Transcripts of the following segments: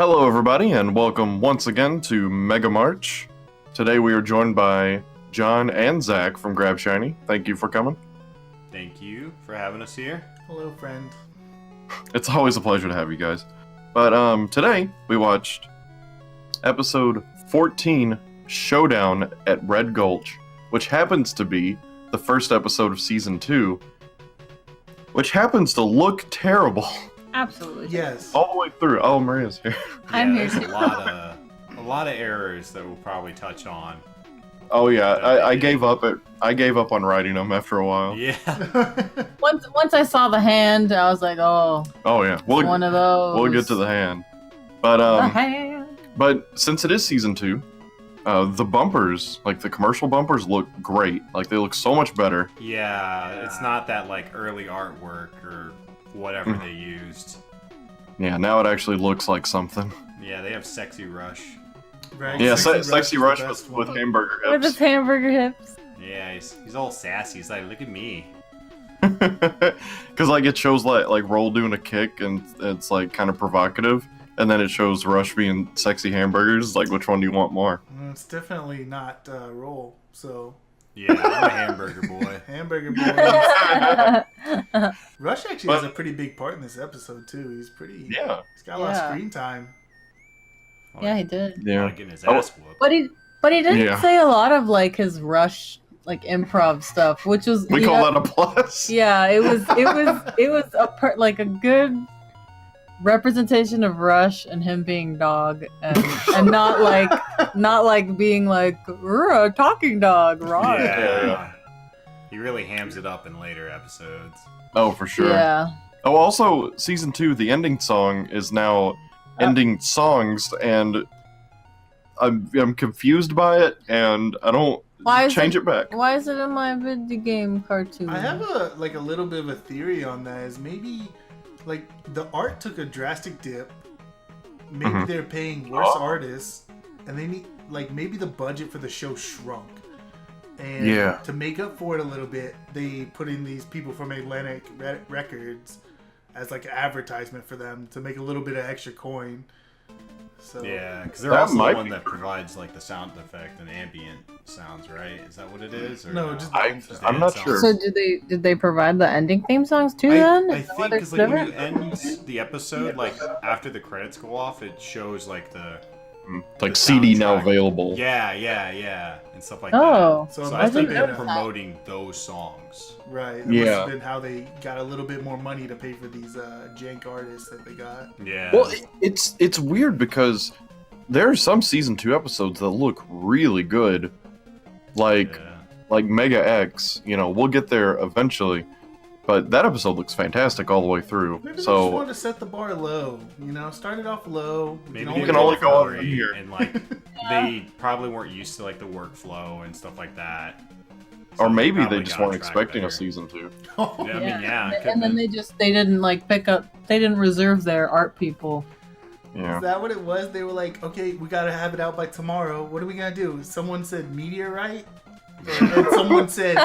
Hello, everybody, and welcome once again to Mega March. Today we are joined by John and Zach from Grab Shiny. Thank you for coming. Thank you for having us here. Hello, friend. It's always a pleasure to have you guys. But today we watched episode 14, Showdown at Red Gulch, which happens to be the first episode of season 2, which happens to look terrible. Absolutely. Yes. All the way through. Oh, Maria's here. I'm here There's too. a lot of errors that we'll probably touch on. Oh yeah, I gave up on writing them after a while. Yeah. Once I saw the hand, I was like, oh, Oh yeah, one of those. we'll get to the hand. But The hand. But since it is season 2, the bumpers, like the commercial bumpers, look great. Like they look so much better. Yeah, it's not that like early artwork or whatever they used. Yeah, now it actually looks like something. Yeah, they have Sexy Rush. Right. Yeah, Sexy Sexy is Rush the best with one. hamburger With his hips. hamburger hips. Yeah, he's all sassy. He's like, look at me. Because like it shows like Roll doing a kick and it's like kind of provocative, and then it shows Rush being sexy hamburgers. Like, which one do you want more? It's definitely not roll. So Yeah, I'm a hamburger boy. hamburger boy. Rush actually has a pretty big part in this episode too. He's pretty. Yeah. He's got a lot of Yeah. screen time. Yeah, he did. Yeah. Like getting his ass whooped. But he didn't Yeah. say a lot of like his Rush like improv stuff, which was We call that a plus. Yeah, it was like a good representation of Rush and him being dog and not like being like "Rrr, a talking dog, right? Yeah. He really hams it up in later episodes. Oh, for sure. Yeah. Oh, also, season 2, the ending song is now ending songs, and I'm confused by it, and I don't change it back. Why is it in my video game cartoon? I have a little bit of a theory on that. Is maybe like the art took a drastic dip. Maybe Mhm. they're paying worse artists, and they need maybe the budget for the show shrunk. And Yeah. to make up for it a little bit, they put in these people from Atlantic Records as like an advertisement for them to make a little bit of extra coin. So Yeah, because they're That also might the one be- that provides like the sound effect and ambient sounds, right? Is that what it is? Or No, just I'm the not end sure. So did they provide the ending theme songs too? Then I Is that think what they're because like when you doing? end the episode, like after the credits go off, it shows like the Like the CD now soundtrack. available. yeah, and stuff like Oh. that. So So it I must think have they're been promoting those songs. right. That Yeah. must have been how they got a little bit more money to pay for these jank artists that they got. Yeah. Well, it's weird because there are some season 2 episodes that look really good, like Mega X. You know, we'll get there eventually, but that episode looks fantastic all the way through. Maybe they just So wanted to set the bar low. Start it off low. Maybe You can only go up from from here. and like they probably weren't used to like the workflow and stuff like that. So or maybe probably they just got weren't track expecting a better. season 2. Yeah, I mean, yeah, it could've and then been. they didn't like they didn't reserve their art people. Yeah. Is that what it was? They were like, okay, we gotta have it out by tomorrow. What are we gonna do? Someone said meteorite, and someone said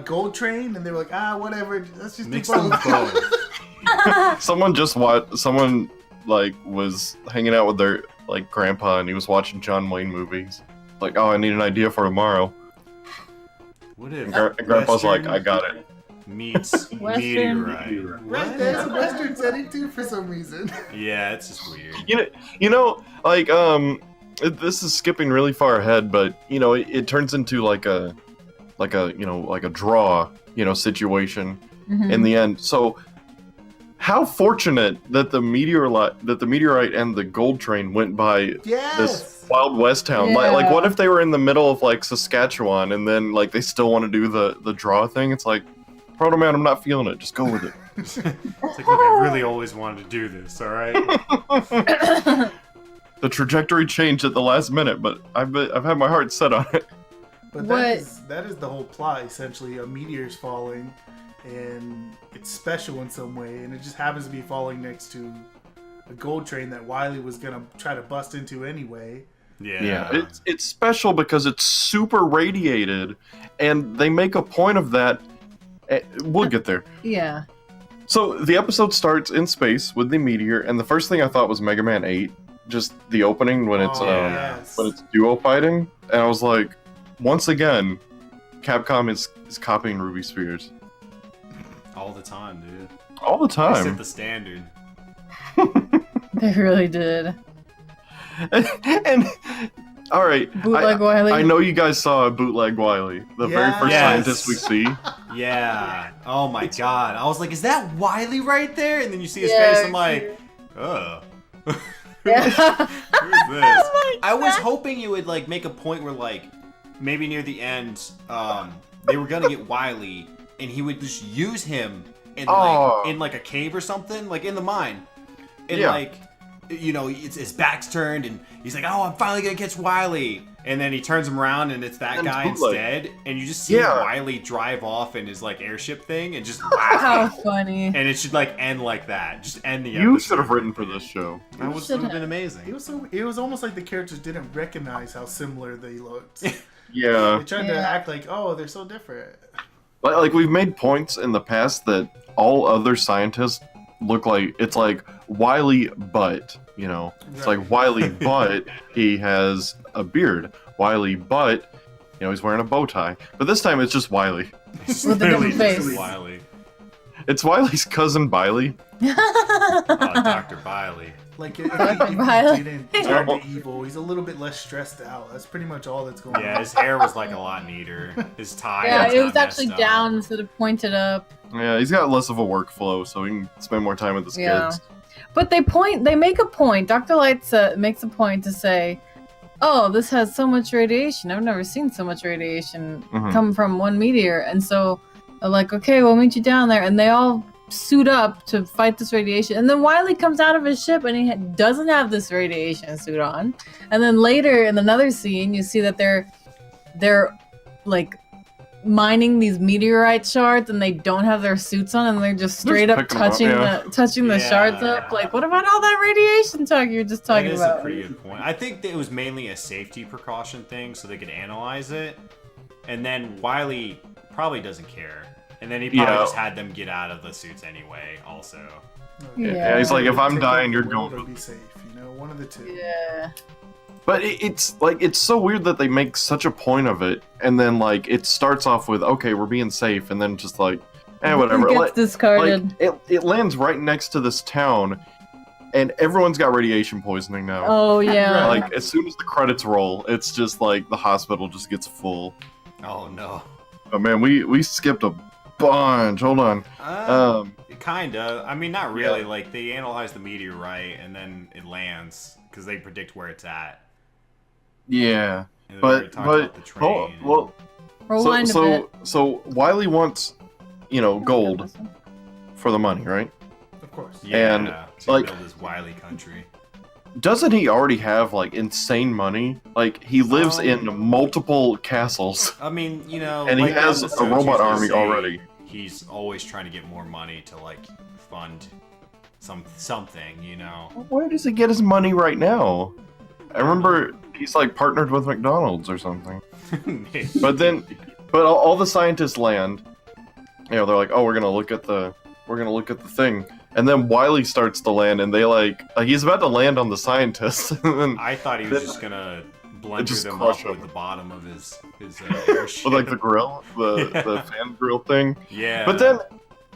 gold train, and they were like, whatever. Let's just Mix do them both. both. Someone like was hanging out with their like grandpa, and he was watching John Wayne movies. Like, oh, I need an idea for tomorrow. What if And Grandpa's like, Western I got it. meets Western- meteorite? Right, there's a western setting too for some reason. Yeah, it's just weird. Like this is skipping really far ahead, but it turns into like a draw situation Mhm. in the end. So how fortunate that the meteorite and the gold train went by Yes. this Wild West town. Like Yeah. what if they were in the middle of like Saskatchewan and then like they still want to do the draw thing? It's like, Proto Man, I'm not feeling it. Just go with it. It's like, look, I really always wanted to do this. All right. The trajectory changed at the last minute, but I've had my heart set on it. But What- that is the whole plot essentially. A meteor's falling, and it's special in some way, and it just happens to be falling next to a gold train that Wiley was gonna try to bust into anyway. Yeah. It's special because it's super radiated, and they make a point of that. We'll get there. Yeah. So the episode starts in space with the meteor, and the first thing I thought was Mega Man 8. just the opening when it's yes. when it's duo fighting, and I was like, once again, Capcom is copying Ruby Spears All the time, dude. all the They time. set the standard. They really did. And all right, Bootleg Wily. I know you guys saw Bootleg Wily, the very first Yes. scientist we see. Yeah. Oh my god. I was like, is that Wily right there? And then you see his Yeah, face. I'm like, ugh. Yeah. Who's this? Oh my I was God. hoping you would like make a point where like maybe near the end, they were gonna get Wily, and he would just use him in Oh. like a cave or something, like in the mine, and Yeah. like, you know, it's his back's turned, and he's like, oh, I'm finally gonna catch Wily. And then he turns him around, and it's that And guy Bootleg. instead. And you just see Yeah. Wily drive off in his like airship thing, and just How laugh. funny. And it should like end like that. Just end the You episode. should have written for this show. That would should have been have. amazing. It was almost like the characters didn't recognize how similar they looked. Yeah, They tried to Yeah. act like, oh, they're so different. like we've made points in the past that all other scientists look like it's like Wily, but you know, it's Right. like Wily, but he has a beard. Wily, but you know, he's wearing a bow tie. But this time it's just Wily. It's With a literally different just face. Wily. It's Wily's cousin Biley. Oh, Dr. Biley. Like, if Dr. he Violet. didn't turn to evil, he's a little bit less stressed out. That's pretty much all that's going Yeah, on. his hair was like a lot neater. His tie. Yeah, it not was actually messed up. down instead of pointed up. Yeah, he's got less of a workflow, so he can spend more time with his Yeah. kids. But they make a point. Dr. Light makes a point to say, oh, this has so much radiation. I've never seen so much radiation Mhm. come from one meteor. And so they're like, okay, we'll meet you down there. And they all suit up to fight this radiation. And then Wily comes out of his ship and he doesn't have this radiation suit on. And then later in another scene, you see that they're like mining these meteorite shards and they don't have their suits on and they're just straight up picking 'em up, touching yeah. the shards Yeah. up. Like, what about all that radiation talk you were just That talking is about? a pretty good point. I think that it was mainly a safety precaution thing so they could analyze it. And then Wily probably doesn't care. And then he probably Yeah. just had them get out of the suits anyway, also. Yeah, he's like, if I'm Take dying, over you're the world going or with be safe, you know, one of the two. Yeah. But it's like it's so weird that they make such a point of it, and then like it starts off with okay, we're being safe, and then just like, whatever. It gets Like discarded. it lands right next to this town, and everyone's got radiation poisoning now. Oh yeah. Like as soon as the credits roll, it's just like the hospital just gets full. Oh no. Oh man, we skipped a bunch. Hold on. Kinda. I mean, not really. Like, they analyze the meteorite and then it lands because they predict where it's at. Yeah, And they but already talked about the train. well, Rewind a so bit. so Wiley wants, gold for the money, right? Of course. Yeah, and, to like- build his Wily country. Doesn't he already have like insane money? Like he lives in multiple castles, I mean, and he like has episodes a robot usually army say already. He's always trying to get more money to like fund something. Where does he get his money right now? I remember he's like partnered with McDonald's or something. But then, all the scientists land. They're like, oh, we're gonna look at the thing, and then Wiley starts to land, and they like he's about to land on the scientists, and then I thought he was just gonna blender just them crush up with him. the bottom of his airship. with like the grill, the fan grill thing. Yeah. But then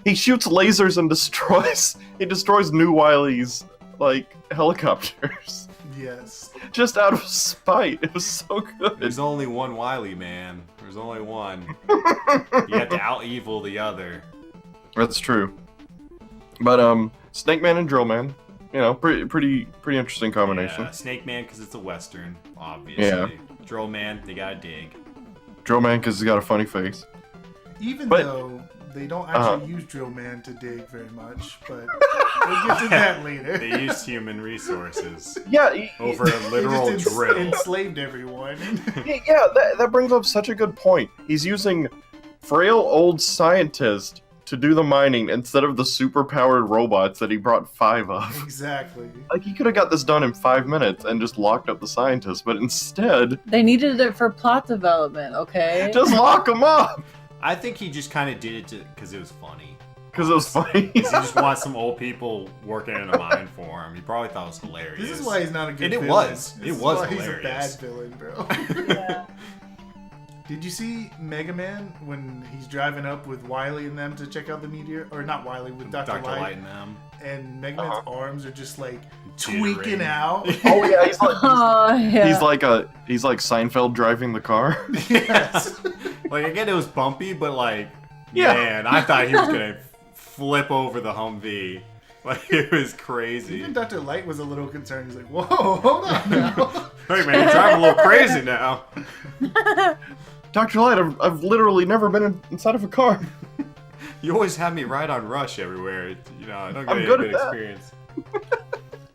he shoots lasers and destroys New Wiley's like helicopters Yes. just out of spite. It was so good. There's only one Wily, man. There's only one. You have to out-evil the other. That's true. But Snake Man and Drill Man, pretty interesting combination. Yeah, Snake Man because it's a Western, obviously. Yeah. Drill Man, they gotta dig. Drill Man because he's got a funny face. Even But- though they don't actually use Drill Man to dig very much, but we'll get to that later. They used human resources Yeah, over a They literal just drill. enslaved everyone. that brings up such a good point. He's using frail old scientists to do the mining instead of the super-powered robots that he brought 5 of. Exactly. Like, he could have got this done in 5 minutes and just locked up the scientists, but instead, They needed it for plot development, okay? just lock them up! I think he just kind of did it because it was funny. Because it was funny. He just wants some old people working in a mine for him. He probably thought it was hilarious. This is why he's not a good And it villain. was. This It is was why hilarious. He's a bad villain, bro. Yeah. Did you see Mega Man when he's driving up with Wily and them to check out the meteor? Or not Wily, with Dr. Light. and them. And Mega Man's arms are just like Jittering. tweaking out. Oh yeah, he's like Oh, yeah. he's like Seinfeld driving the car. Yes. Like, again, it was bumpy, but like, Yeah. man, I thought he was gonna flip over the Humvee. Like, it was crazy. Even Dr. Light was a little concerned. He's like, whoa, hold on now. Hey man, you're driving a little crazy now. Dr. Light, I've literally never been inside of a car. You always have me ride on Rush everywhere. You know, I don't get I'm any good good at that. experience.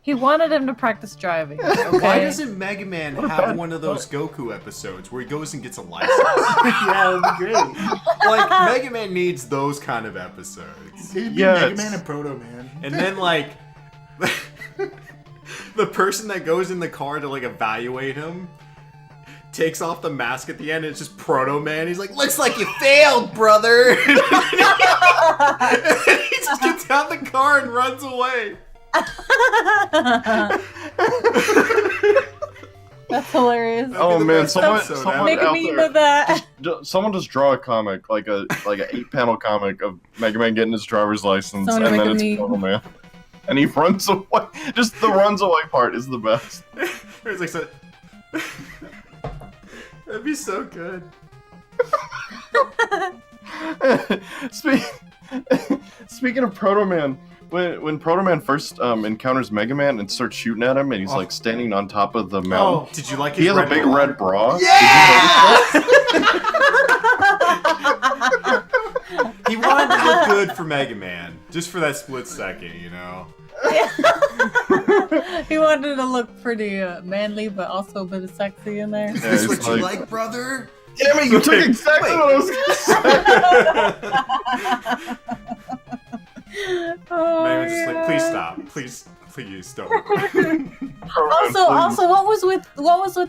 He wanted him to practice driving. Why Okay? doesn't Mega Man What a have bad one of those Goku episodes where he goes and gets a license? Yeah, it would be great. Like, Mega Man needs those kind of episodes. It'd be Yeah, Mega it's- Man and Proto Man. And then, like, the person that goes in the car to, like, evaluate him takes off the mask at the end, and it's just Proto Man. He's like, looks like you failed, brother! And he just gets out the car and runs away. That's hilarious. That'd Oh be the man, best someone episode someone ever. Make a out meme there, of that. someone just draw a comic like an 8-panel comic of Mega Man getting his driver's license, Someone and make then a it's meme. Proto Man, and he runs away. Just the runs away part is the best. It's like, so... That'd be so good. Speaking of Proto Man, when Proto Man first encounters Mega Man and starts shooting at him, and he's like standing on top of the mountain, Did you like his he has a red big bra? red bra. Yeah! He wanted to look good for Mega Man, just for that split second, you know? He wanted to look pretty manly, but also a bit of sexy in there. Is Yeah, this he's what you like- like, brother? Damn it! You took exactly Wait. what I was gonna say. Oh, Mega Man's just like, yeah. please stop. Please don't. Also, what was with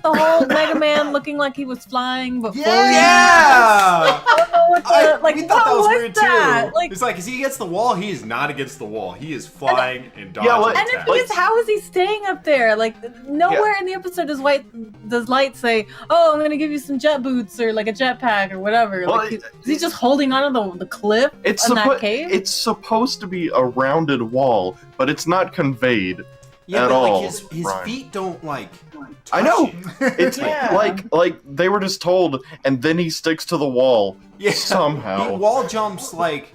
the whole Mega Man looking like he was flying but floating? Yeah! I don't know what the, like. we thought that what was weird that? too. Like, It's like, is he against the wall? He is not against the wall. He is flying and dodging Yeah, like- and the attacks. thing is, how is he staying up there? Like, nowhere in the episode does Light say, "Oh, I'm gonna give you some jet boots or like a jetpack or whatever." Well, Like, is he just holding onto the cliff It's in that cave? it's supposed to be a rounded wall, but it's not conveyed. Yeah, at but all, like his Ryan. feet don't like. I know. touch it. It's Yeah. like they were just told, and then he sticks to the wall Yeah. somehow. He wall jumps like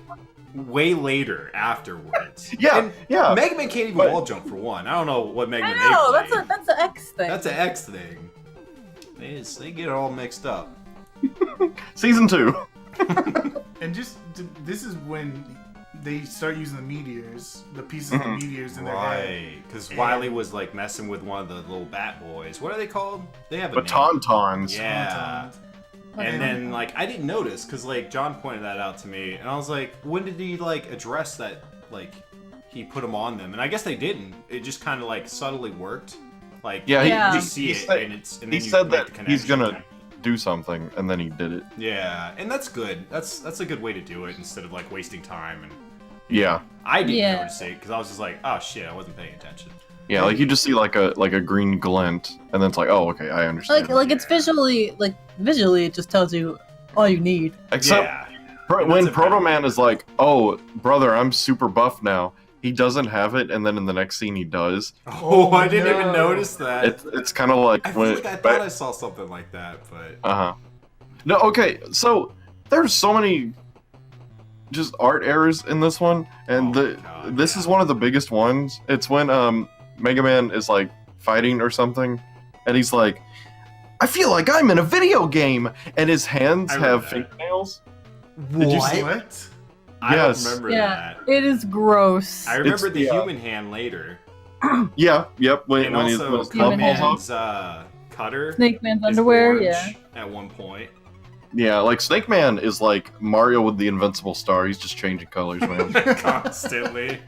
way later afterwards. Yeah, And yeah. Mega Man can't even But- wall jump for one. I don't know what Mega I Man know they play. that's an X thing. That's an X thing. They get it all mixed up. Season 2. And this is when they start using the meteors, the pieces of the meteors in their head. Right, because Wily was like messing with one of the little bat boys. What are they called? They have a name. Batontons. Yeah. Okay. And then like I didn't notice because like John pointed that out to me, and I was like, when did he like address that? Like he put them on them, and I guess they didn't. It just kind of like subtly worked. Like Yeah, Yeah. you just see he it, said- and it's and He then you said make that the he's connection. gonna do something, and then he did it. Yeah, and that's good. That's a good way to do it instead of like wasting time. And Yeah. I didn't Yeah. notice it because I was just like, oh shit, I wasn't paying attention. Yeah, like you just see like a green glint, and then it's like, oh, okay, I understand. like it's visually it just tells you all you need. Except Yeah. when That's a Proto bad- Man is like, oh, brother, I'm super buff now. He doesn't have it, and then in the next scene he does. Oh, I didn't even no. notice that. It's kind of like I feel when like I thought I saw something like that, but uh-huh. No, okay, so there's so many just art errors in this one, and Oh my God, this yeah. is one of the biggest ones. It's when Mega Man is like fighting or something, and he's like, I feel like I'm in a video game, and his hands I remember have that. fingernails. Did you What? see what? I Yes. don't remember Yeah, that. it is gross. I remember It's- the yeah. human hand later, Yeah, yep. When and his also club Human falls hand. off. Man's cutter. Snake Man's is underwear, orange yeah. At one point. Yeah, like Snake Man is like Mario with the invincible star. He's just changing colors, man. Constantly.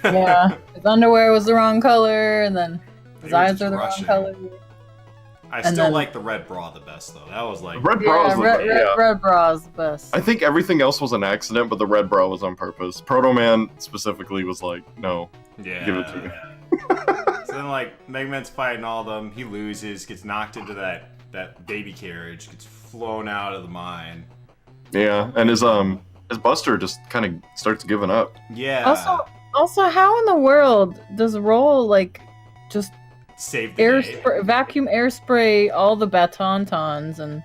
Yeah, his underwear was the wrong color, and then his They were eyes just are the rushing. wrong color. I And still then- like the red bra the best though. That was like Red bra Yeah, is the red bra is the best. I think everything else was an accident, but the red bra was on purpose. Proto Man specifically was like, no, yeah. give it to me. So then like Mega Man's fighting all of them. He loses, gets knocked into that baby carriage, gets flown out of the mine. Yeah, and his Buster just kind of starts giving up. Yeah. Also, how in the world does Roll like just Save the day. vacuum air spray all the Batauntons and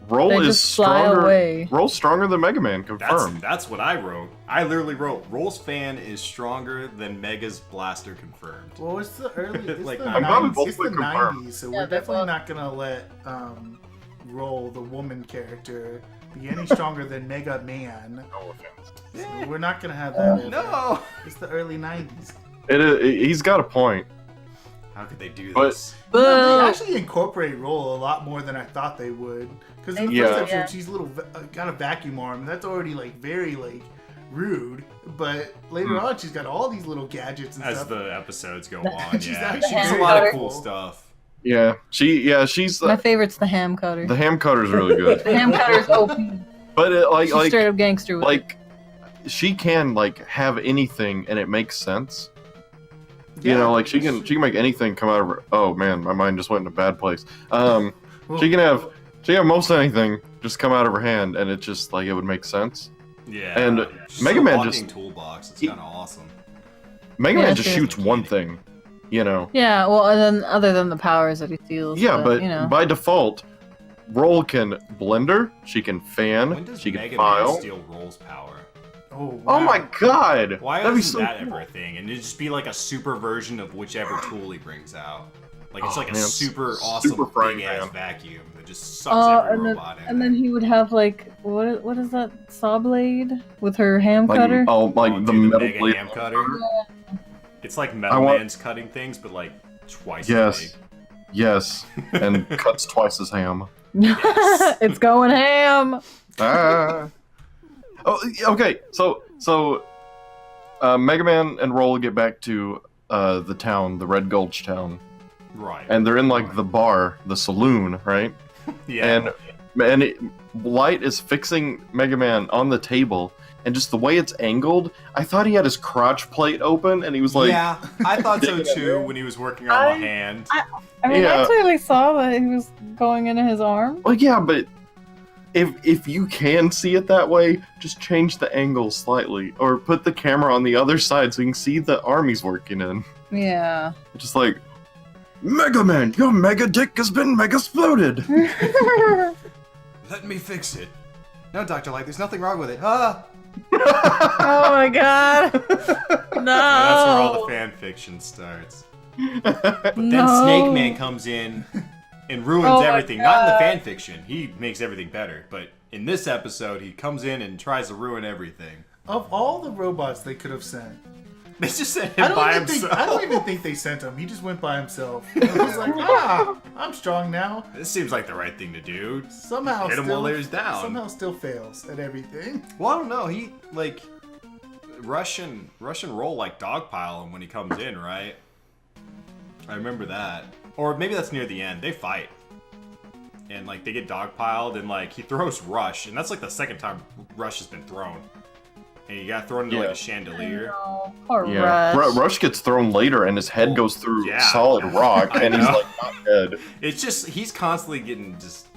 Roll they is just fly stronger. away? Roll's stronger than Mega Man, confirmed. That's what I wrote. I literally wrote, Roll's fan is stronger than Mega's blaster confirmed. Well, it's the early, it's Like, the I'm probably 90s, both it's the would confirm. 90s, so Yeah, we're that's definitely all. not gonna let Roll, the woman character, be any stronger than Mega Man. No offense. So we're not gonna have that. ever. No! It's the early 90s. He's got a point. How could they do But- this? No, Boo! they actually incorporate Roll a lot more than I thought they would. Because in the Yeah. first episode, Yeah. she's got a vacuum arm. That's already like very like rude. But later on, she's got all these little gadgets and As stuff. the episodes go on, She's yeah. actually There's a very lot of cutter. cool stuff. Yeah, she's My favorite's the ham cutter. the ham cutter's really good. The ham cutter's OP. But She's straight up gangster with it. like she can like have anything and it makes sense. You Yeah, know, like she can make anything come out of her. Oh man, my mind just went in a bad place. She can have most anything just come out of her hand, and it just like it would make sense. Yeah. And Just Mega a Man walking just- toolbox. It's he- kind of awesome. Mega Yeah, Man just sure. shoots one thing, you know. Yeah, well, and then other than the powers that he steals. Yeah, but you know. by default, Roll can blender, she can When fan, does she can Mega Man file. steal Roll's power? Oh, Oh wow. my god! Why That'd be isn't so that cool. ever a thing? And it'd just be like a super version of whichever tool he brings out. Like it's Oh, like a man, super super awesome frying big ass pan. vacuum that just sucks every and then, robot in. and then he would have like what is that saw blade with her ham Like, cutter? oh, like Oh, the dude, metal Mega blade. Ham cutter. It's like Metal want- Man's cutting things, but like twice Yes. as big. Yes, and cuts twice as ham. It's going ham. Ah. Oh, okay. So, Mega Man and Roll get back to the town, the Red Gulch town, Right. and they're in like the bar, the saloon, right? yeah. Light is fixing Mega Man on the table, and just the way it's angled, I thought he had his crotch plate open, and he was like, yeah, I thought so too when he was working on the hand. I mean, Yeah. I clearly saw that he was going into his arm. well, yeah, but if you can see it that way, just change the angle slightly, or put the camera on the other side so you can see the arm he's working in. Yeah. Just like, Mega Man, your mega dick has been mega exploded. Let me fix it. No, Dr. Light, there's nothing wrong with it. Ah! Oh my god. No. And that's where all the fan fiction starts. But then No. Snake Man comes in and ruins Oh my everything. Not in the God. fan fiction. He makes everything better. But in this episode, he comes in and tries to ruin everything. Of all the robots they could have sent, They just sent I him by don't, even think, himself. I don't even think they sent him. He just went by himself. He was like, I'm strong now. This seems like the right thing to do. Somehow Hit him still, while he was down. Somehow still fails at everything. Well, I don't know. He, like, Russian Roll, like, dogpile him when he comes in, right? I remember that. Or maybe that's near the end. They fight. And, like, they get dogpiled, and, like, he throws Rush. And that's, like, the second time Rush has been thrown. And he got thrown into, like, Yeah. a chandelier. No, poor Yeah, Rush. Rush gets thrown later, and his head goes through Yeah. solid rock, I and he's know. like not dead. It's just, he's constantly getting just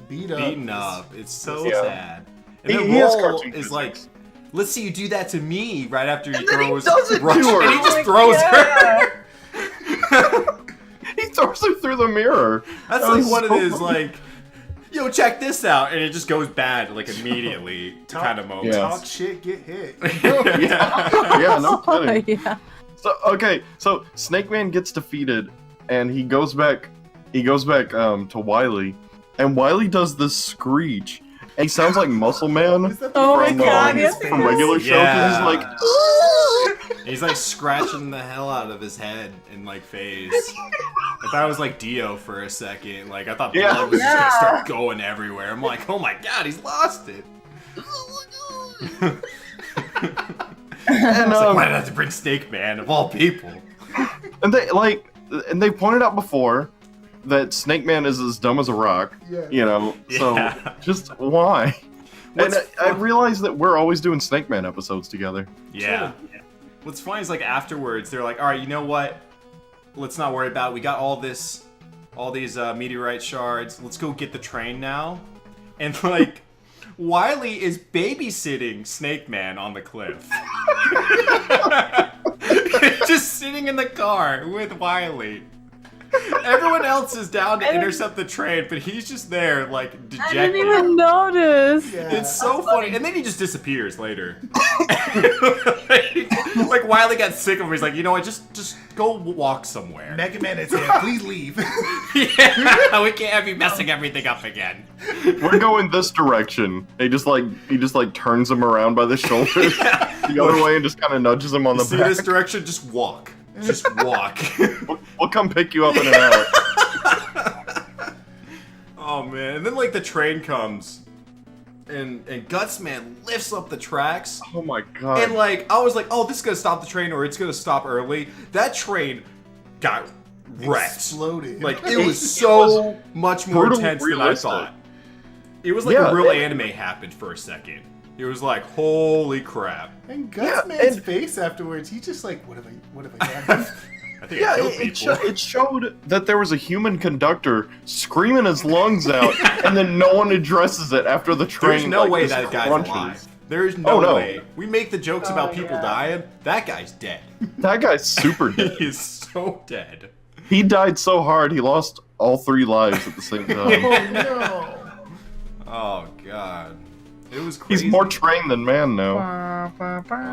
Beaten up. It's so Yeah. sad. And He then has Roll cartoon is like, physics. let's see you do that to me right after he And then he throws does it to Rush. her. And he Oh just my throws God. her. He throws her through the mirror. That's That like was one so of his funny. like, yo, check this out, and it just goes bad like immediately kind of moments. Yeah. Talk shit, get hit. Yeah, no kidding. Yeah. So okay, so Snake Man gets defeated, and he goes back. To Wily, and Wily does this screech, and he sounds like Muscle Man Is that the Oh my from, God, his yes, face? from regular show. 'Cause Yeah. he's like, He's like scratching the hell out of his head and like face. I thought it was like Dio for a second. Like I thought Yeah. blood was just Yeah. gonna start going everywhere. I'm like, oh my god, he's lost it. and, It's like, why did I have to bring Snake Man of all people? and they pointed out before that Snake Man is as dumb as a rock. Yeah. You know, so Yeah. just why? What's And I realize that we're always doing Snake Man episodes together. Yeah. What's funny is like afterwards they're like, all right, you know what? Let's not worry about it. We got all these meteorite shards. Let's go get the train now. And like, Wily is babysitting Snake Man on the cliff. Just sitting in the car with Wily. Everyone else is down to intercept the train, but he's just there, like, dejected. I didn't even notice. Yeah. It's so funny. And then he just disappears later. like Wily got sick of him. He's like, you know what, just go walk somewhere. Mega Man is here. Please leave. Yeah, we can't have you messing everything up again. We're going this direction. He just like turns him around by the shoulders the other way and just kind of nudges him on the See back. this direction? Just walk. Just walk. We'll come pick you up in an hour. Oh man! And then like the train comes, and Gutsman lifts up the tracks. Oh my god. And like I was like, oh, this is gonna stop the train, or it's gonna stop early. That train got wrecked. Exploded. Like it was so much more brutally intense than I realistic. thought. It was like Yeah, a real anime happened for a second. It was like, holy crap! And Gutsman's and- face afterwards, he's just like, what have I done? I think I Yeah, killed people. it showed that there was a human conductor screaming his lungs out, and then no one addresses it after the train. There's no like, way just that guy's crunches. alive. There's no, Oh, no. way. We make the jokes about people dying. That guy's dead. That guy's super dead. He is so dead. He died so hard he lost all 3 lives at the same time. Oh no. Oh god. It was crazy. He's more trained than man now.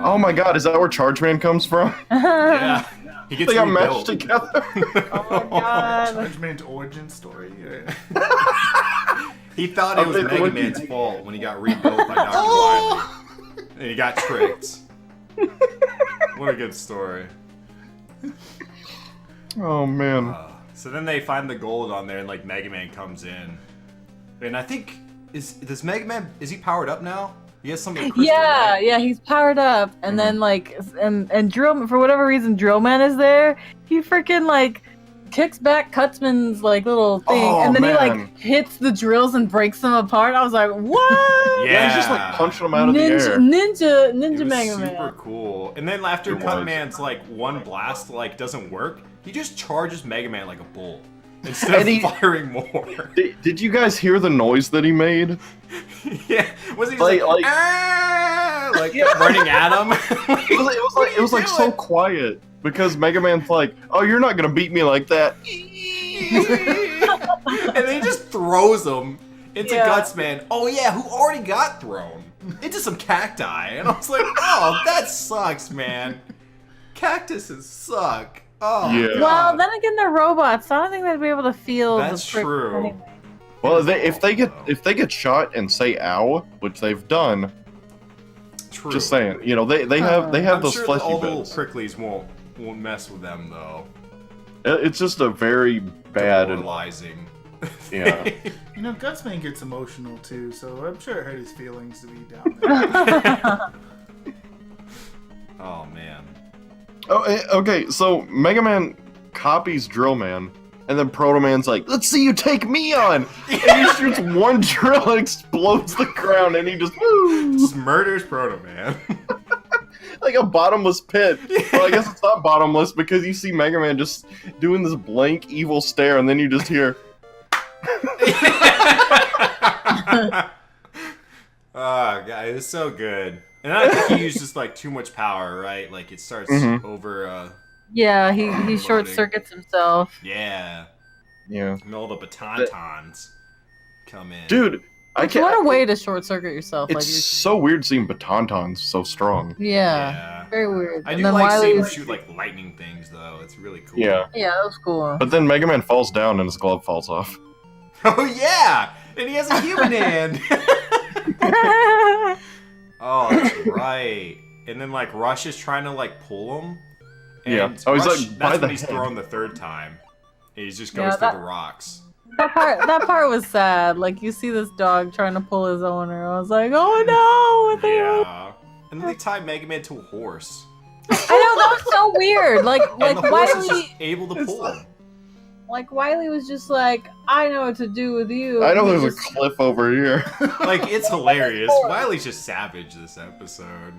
Oh my god, is that where Charge Man comes from? Yeah. He gets They got mashed rebuilt. together. Oh my god. Charge Man's origin story. He thought it was Okay, Mega what- Man's fault when he got rebuilt by Dr. Wily. And he got tricked. What a good story. Oh man. So then they find the gold on there and like Mega Man comes in. And I think does Mega Man is he powered up now? He has some of the crystal, Yeah, right? yeah, he's powered up, and then like, and Drill, for whatever reason, Drillman is there. He freaking like kicks back Cutsman's like little thing, Oh, and then he man. like hits the drills and breaks them apart. I was like, what? Yeah. He's just like punching them out of the Ninja, air. ninja, It ninja was Mega super Man. cool. And then after It was. Cutman's like one blast like doesn't work, he just charges Mega Man like a bull instead And of he- firing more. Did you guys hear the noise that he made? Yeah, was he just Like- like, like- "Ah," like running at him? It was like so quiet because Mega Man's like, "Oh, you're not gonna beat me like that." And then he just throws him into Yeah. Gutsman. Oh yeah, who already got thrown into some cacti, and I was like, oh, that sucks, man. Cactuses suck. Oh, Yeah. God. Well, then again, they're robots, so I don't think they'd be able to feel. That's the frick true. anyway. Well, if they get shot and say "ow," which they've done, True. just saying, you know, they have I'm those sure fleshy all the little bits. pricklies won't mess with them though. It's just a very bad and Demoralizing. yeah. You know, Gutsman gets emotional too, so I'm sure it hurt his feelings to be down there. Oh man. Oh, okay. So Mega Man copies Drill Man, and then Proto Man's like, "Let's see you take me on!" And he shoots one drill and explodes the ground, and he just woo, Just murders Proto Man. like a bottomless pit. Well, I guess it's not bottomless because you see Mega Man just doing this blank evil stare, and then you just hear. Oh god, it's so good. And I think he used just like too much power, right? Like it starts Mhm. over. Yeah, he short circuits himself. Yeah. Yeah, And all the batantons come in. dude, I What can't. a way to short circuit yourself. It's so weird seeing Batantons so strong. Yeah, Yeah. very weird. I And do then like seeing him Wily's- shoot like lightning things though. It's really cool. Yeah, Yeah, that was cool. but then Mega Man falls down and his glove falls off. Oh yeah, and he has a human hand. Oh, that's right. And then like Rush is trying to like pull him. And Yeah. Oh, he's, Rush, like, by that's the when he's head. thrown the third time. And he just goes Yeah, through that- the rocks. that part was sad. Like you see this dog trying to pull his owner. I was like, oh no! What the hell? Yeah. And then they tie Mega Man to a horse. I know that was so weird. Like And the why horse do is we? just able to pull him. Like Wiley was just like, I know what to do with you. I know And he there's a just- cliff over here. Like, it's hilarious. Wiley's just savage this episode.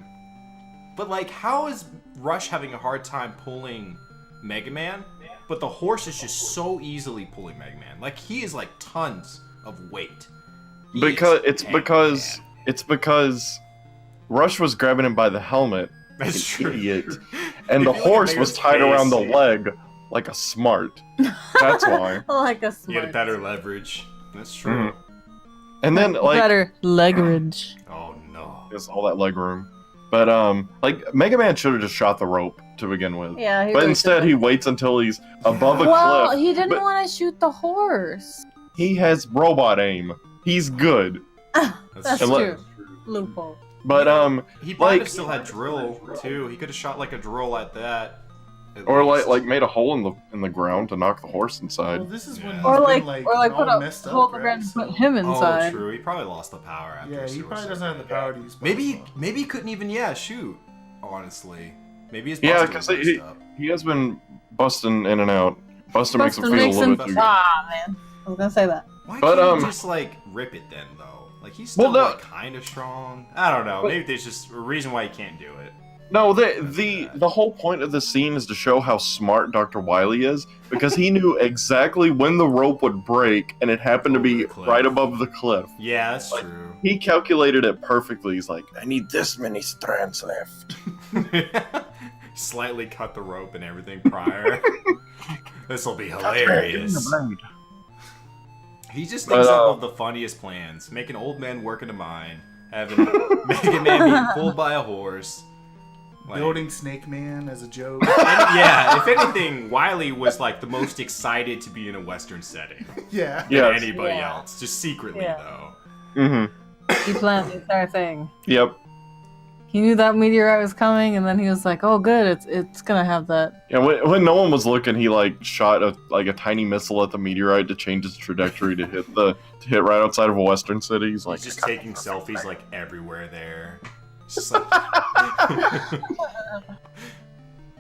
But, like, how is Rush having a hard time pulling Mega Man? But the horse is just so easily pulling Mega Man. Like, he is, like, tons of weight. He is Mega Man. It's because Rush was grabbing him by the helmet, That's like true. an idiot, and If the you look at horse was Mega's tied around the face, leg like a smart. That's why. like a You smart. get better leverage. That's true. And then like better leverage. Oh, no. there's all that leg room, but like Mega Man should have just shot the rope to begin with. Yeah, he But really instead, should've. he waits until he's above a Well, cliff. he didn't but want to shoot the horse. he has robot aim. He's good. That's And true. Loophole. But He probably like- still had drill, too. He could have shot, like, a drill at that. at or least. like made a hole in the ground to knock the horse inside. Well, this is when Yeah. he's Or been, like all put a messed hole up, in the ground right? and put So- him Oh, inside. true. He probably lost the power after. Yeah, he Super probably Saiyan. doesn't have the power to use. Maybe Plasma. he couldn't even shoot. Honestly, maybe his Yeah, Buster was 'cause messed up. He has been busting in and out. Buster makes him Buster feel a makes little him. bit too Ah, man. I was gonna say that. Why But, can't he just like rip it then though? Like he's still Well, no. like kind of strong. I don't know. But- Maybe there's just a reason why he can't do it. No, the whole point of the scene is to show how smart Dr. Wily is, because he knew exactly when the rope would break, and it happened to Over be the cliff. right above the cliff. Yeah, that's Like- true. He calculated it perfectly. He's like, I need this many strands left. Slightly cut the rope and everything prior. This will be hilarious. He just thinks But, up of the funniest plans. Make an old man work in a mine. Having Mega Man being pulled by a horse. Like, Building Snake Man as a joke. yeah, if anything, Wily was like the most excited to be in a Western setting Yeah. than Yes. anybody Yeah. else. Just secretly, Yeah. though. Mm-hmm. He planned the entire thing. Yep. He knew that meteorite was coming, and then he was like, "Oh, good, it's gonna have that." Yeah, when no one was looking, he like shot a tiny missile at the meteorite to change its trajectory to hit right outside of a western city. He's like, He's just taking selfies like everywhere there. It's just like.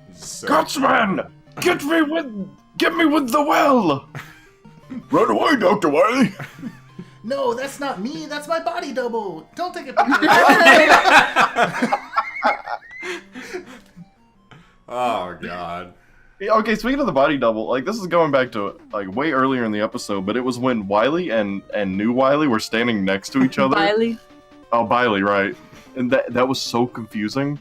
He's so Gutsman, get me with the well. Run away, Dr. Wily. No, that's not me. That's my body double. Don't take a picture. Oh god. Yeah, okay, speaking of the body double, like this is going back to like way earlier in the episode, but it was when Wily and new Wily were standing next to each other. Biley. Oh, Biley, right? And that was so confusing.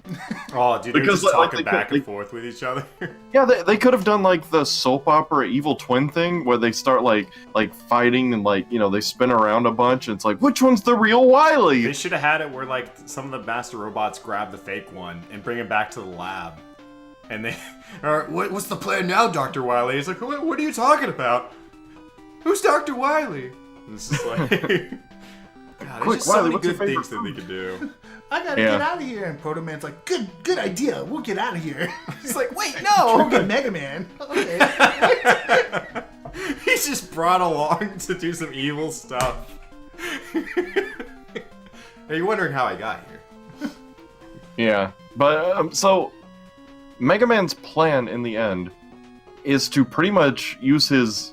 Oh, dude, they're Because, just like, talking they- back they- and forth with each other. Yeah, they could have done like the soap opera Evil Twin thing, where they start like fighting and like they spin around a bunch, and it's like which one's the real They Wily? should have had it where like some of the master robots grab the fake one and bring it back to the lab, and they, or what's the plan now, Dr. Wily? He's like, what are you talking about? Who's Dr. Wily? And it's just like, God, there's Quick, just so Wily, many what's your good favorite things that they could do. I gotta Yeah. get out of here. And Proto Man's like, good idea. We'll get out of here. He's like, wait, Go no. get Mega Man. Okay. He's just brought along to do some evil stuff. Are you wondering how I got here? Yeah, but so Mega Man's plan in the end is to pretty much use his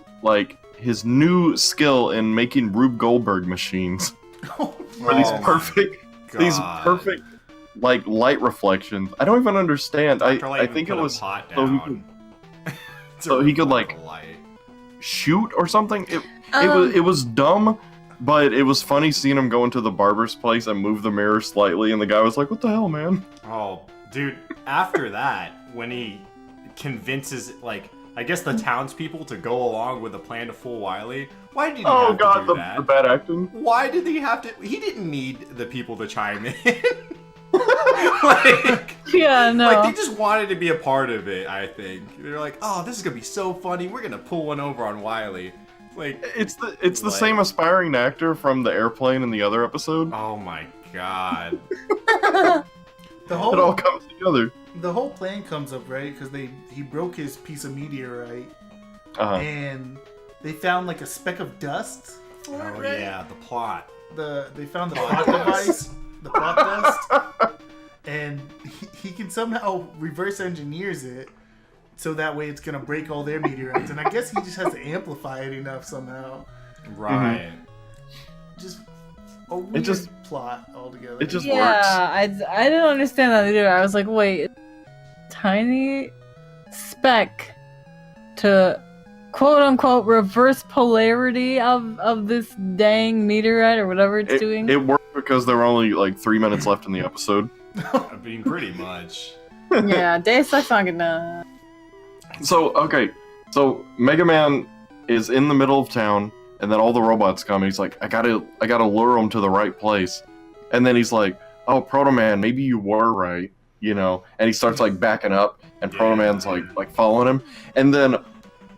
new skill in making Rube Goldberg machines for these Oh my perfect like light reflections. I don't even understand. Dr. Light I even think it put a was pot so he down so he could, reflect like, the light. shoot or something. It was dumb, but it was funny seeing him go into the barber's place and move the mirror slightly, and the guy was like, "What the hell, man?" Oh, dude, after that, when he convinces, like, I guess the townspeople to go along with the plan to fool Wily, why did he Oh have god, to do the that? bad acting. Why did he have to? He didn't need the people to chime in. like, Yeah, no. like, they just wanted to be a part of it, I think. They're like, oh, this is gonna be so funny, we're gonna pull one over on Wily. Like, It's the Like- same aspiring actor from the airplane in the other episode. oh my god. The It all whole comes together. plan comes up, right? Because he broke his piece of meteorite, Uh-huh. and they found like a speck of dust for it, Oh right? yeah, the plot. They found the Plot plot dust. device, the plot dust, and he can somehow reverse engineers it so that way it's gonna break all their meteorites. And I guess he just has to amplify it enough somehow. Right. Just a weird plot altogether. It just works. Yeah, I didn't understand that either. I was like, wait, tiny speck to quote unquote reverse polarity of this dang meteorite or whatever it's doing. It worked because there were only like 3 minutes left in the episode. I mean, pretty much. Yeah, Deus Ex Machina. So Mega Man is in the middle of town, and then all the robots come, and he's like, I gotta lure them to the right place. And then he's like, oh, Proto Man, maybe you were right, you know? And he starts like backing up, and Proto Man's like following him. And then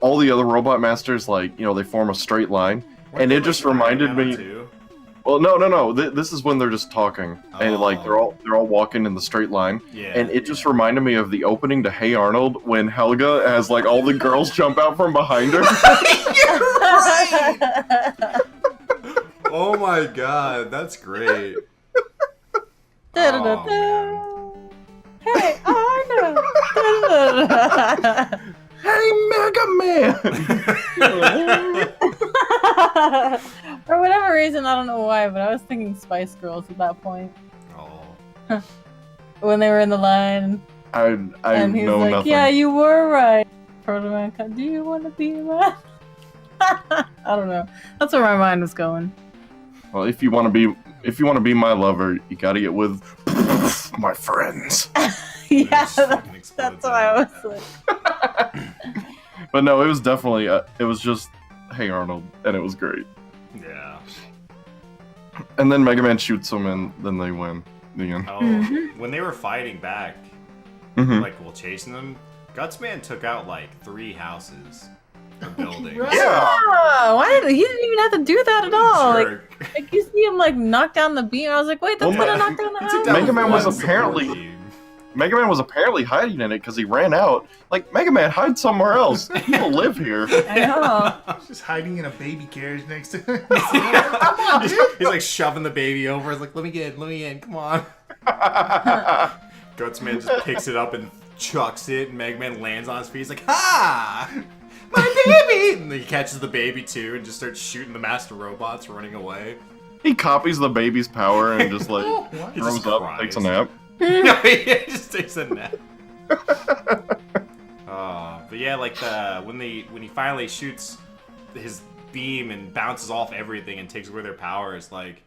all the other robot masters, like, you know, they form a straight line. And it just reminded me. Well, no. This is when they're just talking, and like they're all walking in the straight line. Yeah. And it just reminded me of the opening to Hey Arnold when Helga has like all the girls jump out from behind her. You're right. Oh my god, that's great. Oh, man. Hey, Arnold! Hey, Mega Man! For whatever reason, I don't know why, but I was thinking Spice Girls at that point. Oh. When they were in the line. I And he's know like, nothing. yeah, you were right. Proto Man, do you want to be my... I don't know. That's where my mind was going. Well, if you want to be my lover, you gotta get with my friends. Yeah, Just fucking explodes that's what I out. was like. But no, it was definitely it was just Hey Arnold, and it was great. Yeah. And then Mega Man shoots them, and then they win. The end. Oh, when they were fighting back, Mhm. like while chasing them, Gutsman took out like 3 houses or buildings. Right. Yeah. Oh, why did he didn't even have to do that at all? Jerk. Like you see him like knock down the beam. I was like, wait, that's Well, gonna knock down the He took house. down Mega Man was one support apparently- team. Mega Man was apparently hiding in it because he ran out. Like, Mega Man, hide somewhere else. People live here. I know. Just hiding in a baby carriage next to him. He's like shoving the baby over. He's like, let me in, come on. Gutsman just picks it up and chucks it, and Mega Man lands on his feet. He's like, ha! My baby! And then he catches the baby too and just starts shooting the master robots running away. He copies the baby's power and just like He throws just up, cries. takes a nap. No, he just takes a nap. But yeah, like when he finally shoots his beam and bounces off everything and takes away their powers, like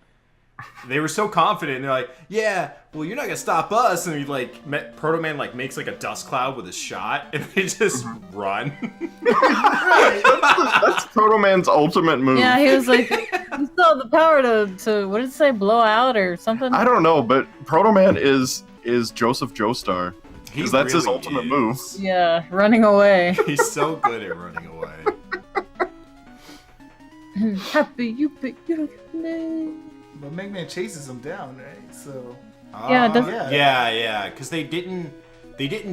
they were so confident. And they're like, "Yeah, well, you're not gonna stop us." And he like Proto Man like makes like a dust cloud with a shot, and they just run. That's Proto Man's ultimate move. Yeah, he was like, you still have the power to what did it say, blow out or something? I don't know, but Proto Man is Joseph Joestar. He Because that's his really ultimate is. move. Yeah, running away. He's so good at running away. Happy you pick your name. But Mega Man chases him down, right? So Yeah, it doesn't- Yeah, because they didn't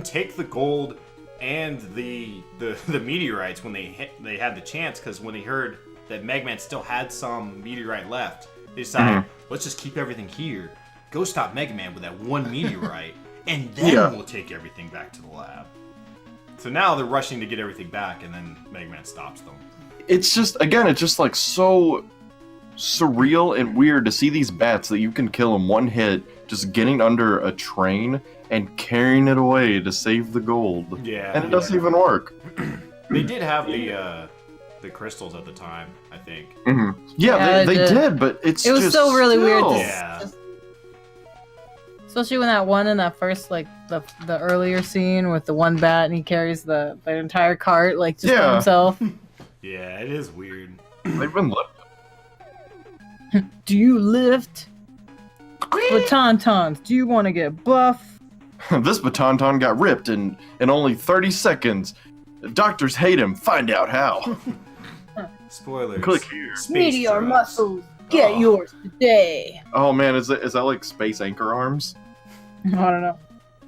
take the gold and the meteorites when they had the chance, because when they heard that Mega Man still had some meteorite left, they decided, let's just keep everything here. Go stop Mega Man with that one meteorite, and then we'll take everything back to the lab. So now they're rushing to get everything back, and then Mega Man stops them. It's just like so surreal and weird to see these bats that you can kill in one hit, just getting under a train and carrying it away to save the gold. Yeah, And it doesn't even work. They did have the crystals at the time, I think. Yeah, Yeah, they it did. did, but it's It was just still really weird to Yeah. especially when that one in that first like the earlier scene with the one bat and he carries the entire cart like just by Yeah. himself. Yeah, it is weird. They've been lifted. Do you lift? Batauntauns, do you want to get buff? This Batonton got ripped in only 30 seconds. Doctors hate him. Find out how. Spoilers. Click here. Space Meteor drugs. muscles, get Oh. yours today. Oh man, is that like space anchor arms? I don't know.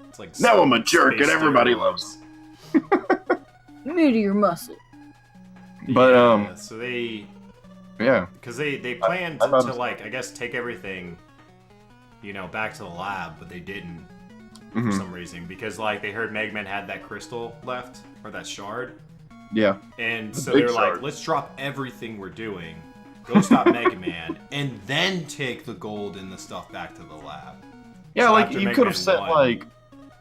It's like Now I'm a jerk space and everybody steroids. loves Meteor muscle. But, Yeah, so they, Yeah. because they planned I'm to about to- like, I guess, take everything, back to the lab, but they didn't. for some reason because like they heard Mega Man had that crystal left or that shard. Yeah. And so big they're shard. like, let's drop everything we're doing, go stop Mega Man, and then take the gold and the stuff back to the lab. Yeah, So like after you Mega could have Man sent won- like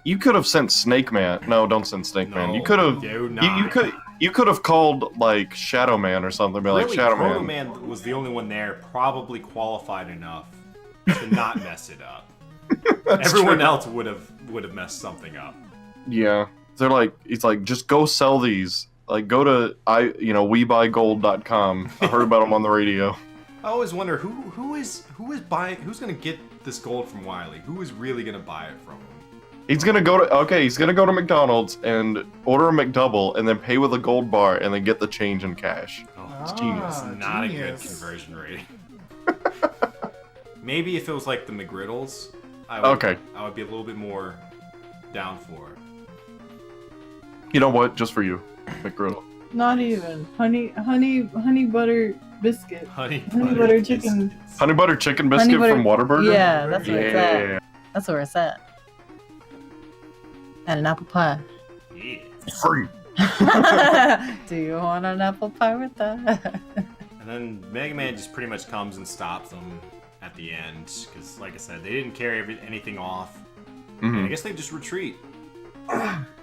you could have sent Snake Man. No, don't send Snake Man. You No, could have do you could have called like Shadow Man or something. Be like Really, Shadow Proto Man. Man was the only one there, probably qualified enough to not mess it up. That's Everyone true. else would have messed something up. Yeah, they're like it's like just go sell these. Like go to WeBuyGold.com. I heard about them on the radio. I always wonder who is buying, who's gonna get this gold from Wily? Who is really gonna buy it from him? He's gonna go to McDonald's and order a McDouble and then pay with a gold bar and then get the change in cash. Oh, It's genius. it's not a good genius. conversion rate. Maybe if it was like the McGriddles, I would be a little bit more down for it. You know what? Just for you, McGriddle. Not even honey butter biscuit. Honey butter chicken. Honey butter chicken biscuit butter- from Whataburger? Yeah, that's where it's at. Yeah. That's where it's at. And an apple pie. Yeah. Free. Do you want an apple pie with that? And then Mega Man just pretty much comes and stops them at the end because, like I said, they didn't carry anything off. And I Mhm. guess they just retreat.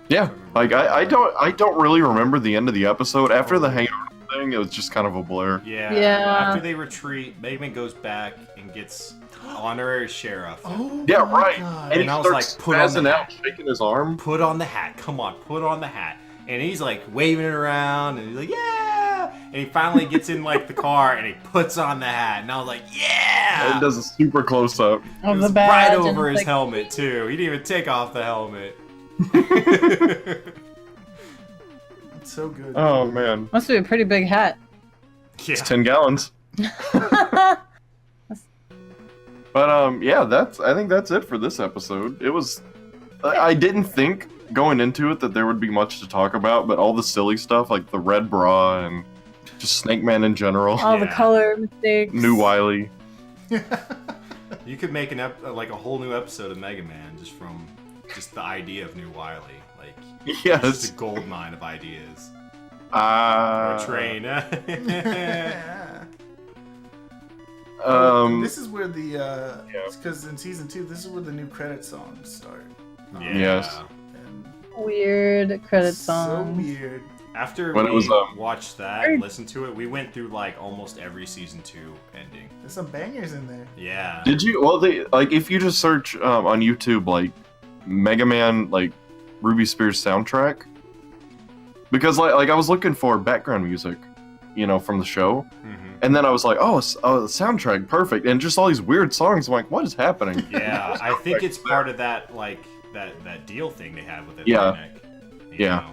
Yeah, like I don't really remember the end of the episode. After the hangover thing, it was just kind of a blur. Yeah. Yeah. After they retreat, Mega Man goes back and gets honorary sheriff. Oh Yeah, my right. God. And he And I was starts like, put on the spazzing out, hat. shaking his arm. Put on the hat. Come on, put on the hat. And he's like waving it around and he's like, yeah. And he finally gets in like the car and he puts on the hat. And I was like, yeah. And does a super close up. It Of was the badge. right and over it's his like, helmet too. He didn't even take off the helmet. It's so good. Oh man, Must be a pretty big hat. Yeah. it's 10 gallons. But yeah, I think that's it for this episode. It was I didn't think going into it that there would be much to talk about, but all the silly stuff like the red bra and just Snake Man in general, All the Yeah. color mistakes. new Wily. You could make like a whole new episode of Mega Man just from just the idea of New Wily. Like it's Yes. just a gold mine of ideas. Or a train. Yeah. This is where the because in season 2, this is where the new credit songs start. Yeah. Yes. And Weird credit so song. weird. After When we it was, watched that and listened to it, we went through like almost every season 2 ending. There's some bangers in there. Yeah. Did you? Well, like if you just search on YouTube like Mega Man like Ruby Spears soundtrack, because like I was looking for background music, from the show, and then I was like, oh, the soundtrack, perfect, and just all these weird songs. I'm like, what is happening? Yeah, I think it's part of that like that deal thing they had with it. Yeah. Yeah.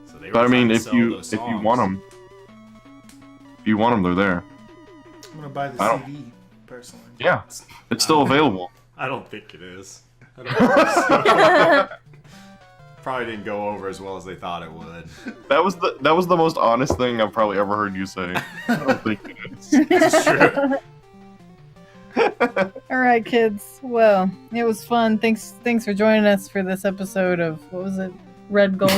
So they were But I mean, trying to if sell you those if you songs. want them, they're there. I'm gonna buy the I don't- CD personally. Yeah, it's still available. I don't think it is. I don't think so. Probably didn't go over as well as they thought it would. That was the most honest thing I've probably ever heard you say. I don't think it is. It's true. All right, kids. Well, it was fun. Thanks for joining us for this episode of what was it? Red Gulch.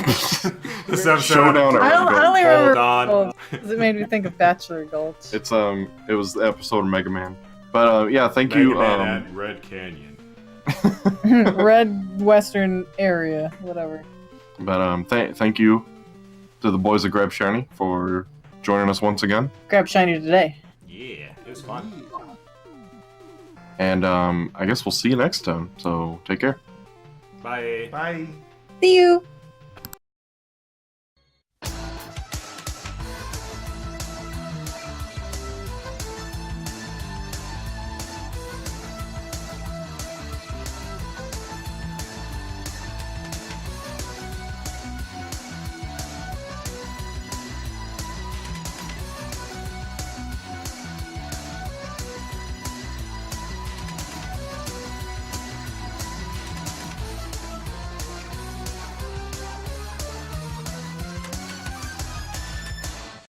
This episode. Showdown at I don't Red even Gulch. remember on. Gulch, 'cause it made me think of Bachelor Gulch. It's it was the episode of Mega Man. But yeah, thank Mega you. Man at Red Canyon. Red Western area, whatever. But thank you to the boys at Grab Shiny for joining us once again. Grab shiny today. Yeah, it was fun. And I guess we'll see you next time. So take care. Bye. Bye. See you.